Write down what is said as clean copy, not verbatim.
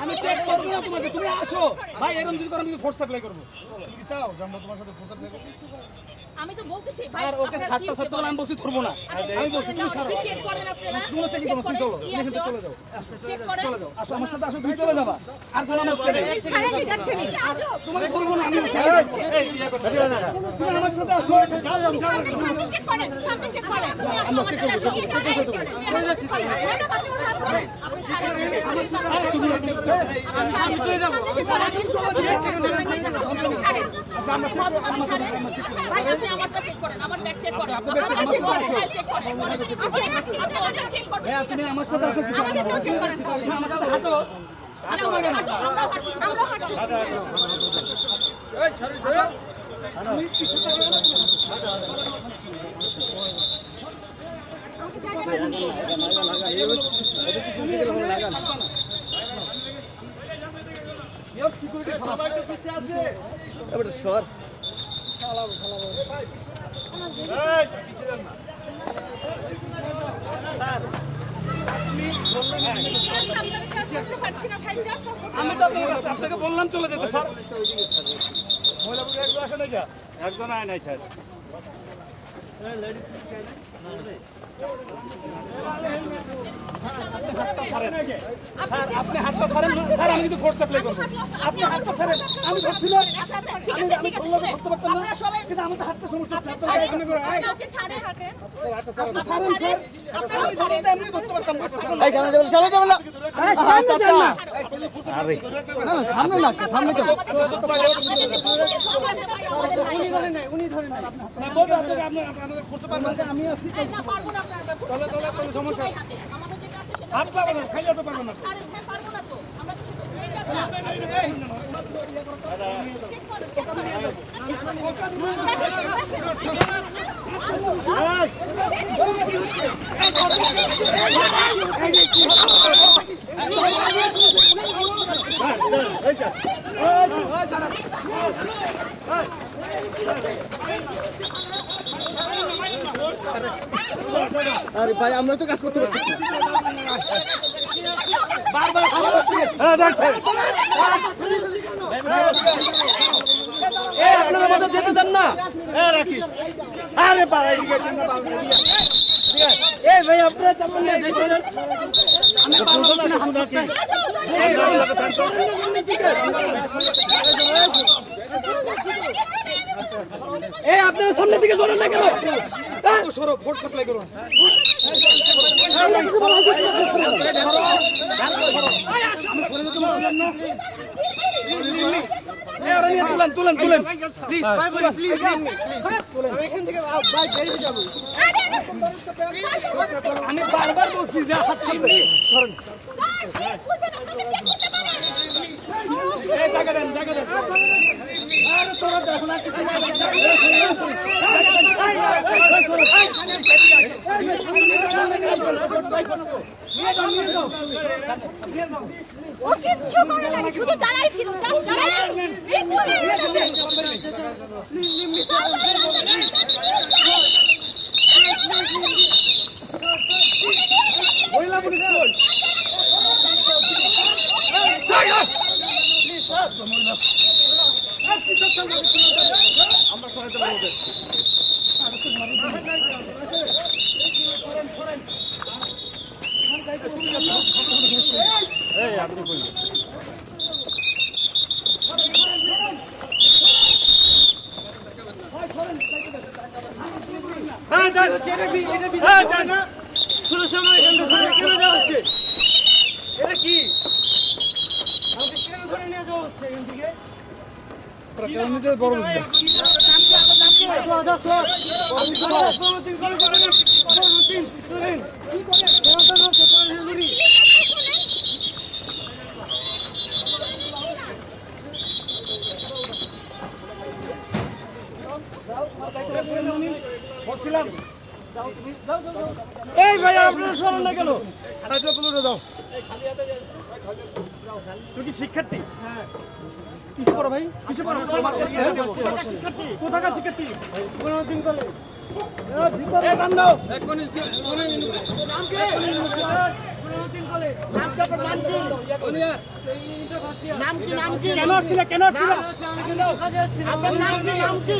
আমি চেক করবো না তোমাকে, তুমি আসো ভাই, এরকম যদি করো আমি ফোর্স সাপ্লাই করবো। তুমি কি চাও যে আমরা তোমার সাথে ফোর্স সাপ্লাই করব? আমি তো বলতেছি ভাই স্যার ওকে ছাড়তে ছাড়তে বলে আমি বলছি ধরবো না, আমি বলছি তুমি ছাড়ো। চেক করেন আপনারা, তুমি চেক করো, তুমি চলো, তুমি এখান থেকে চলে যাও, চেক করেন, চলে যাও, আসো আমার সাথে আসো, তুমি চলে যাবা। আর কোনো আমার সাথে ছাড়ে নিয়ে যাচ্ছেন তোমাকে ধরবো না আমি, তুমি আমার সাথে আসো। সামনে চেক করেন, সামনে চেক করেন, তুমি আসো আমাদের সাথে আপনি ছাড়েন, আমি চলে যাব। ভাই আপনি আমারটা চেক করেন, আমার ব্যাগ চেক করেন, আমার চেক করেন, চেক করেন, চেক করেন। ভাইয়া তুমি আমার সাথে আসো, আমাদেরটাও চেক করেন, আমার সাথে হাঁটো। আমরা হাঁটবো। এই সরি সরি, তুমি কিছু আমি তো আপনাকে বললাম চলে যেতে স্যার। মহিলাগুলো একজন আসে না, একজন আয় নাই স্যার। স্যার আপনি হাতটা ছাড়েন না, স্যার আমি কিন্তু ফোর্স সাপ্লাই করবো। আপনি হাতটা ছাড়েন, আমি ধরছিলাম, ঠিক আছে ঠিক আছে, ধরতে পারতাম না, আমরা সবাই কিন্তু আমাদের হাতটা সমস্যা হচ্ছে। ছাড়েন, আপনি ছাড়েন হাতে, ছাড়েন স্যার, আমি ধরতে এমনি ধরতে পারতাম না। এই সামনে যাবেন, সামনে যাবেন না। আচ্ছা আচ্ছা, আরে না না, সামনে না, সামনে তো উনি ধরে নেই, উনি ধরে নেই। না বলবে আপনাকে, আপনাদের ফোর্স পারবেন না। আমি আছি, না পারবো না আপনারা তাহলে কোনো সমস্যা নেই। আমাদের যেটা আছে সেটা হাত পাবেন না, খাই যেতে পারবেন না। ছাড়েন, হ্যাঁ পারবো না তো আমরা কিছু ঠিক আরে ভাই আমরা তো কাজ করতে পারছি না। বারবার হ্যাঁ দেখছেন, আপনারা আমাদের যেতে দেন না। রাখি। আরে পাড়া এদিকে এই ভাই আপনারা চাপেন না, যেতে দেন। আমি পারবো না হাত ছাড়তে। এই আপনারা সামনে থেকে জোরে না কেন? সরো, ফোর্স সাপ্লাই করুন। তুলেন তুলেন তুলেন, প্লিজ প্লিজ, আমি বারবার বলছি যে হাত ছাড়তে। এই জায়গা দেন, জায়গা দেন। আর তোরা দেখো না কিছু ও কিচ্ছু করে না, শুধু দাঁড়াই ছিল, জাস্ট দাঁড়াই ছিল, কিচ্ছু মহিলা পুলিশ কই? এটা কি? বড় বলছিলাম এই ভাই আপনারা শোনেন না কেন? দাও। তুই কি শিক্ষার্থী? কিসে পড়ো ভাই? কিসে পড়ো? শিক্ষার্থী। কোথাকার শিক্ষার্থী? 15 দিন কলে। ভিতরে দাও। কেন আসছিল কেন আসছিল আপনার নাম কি?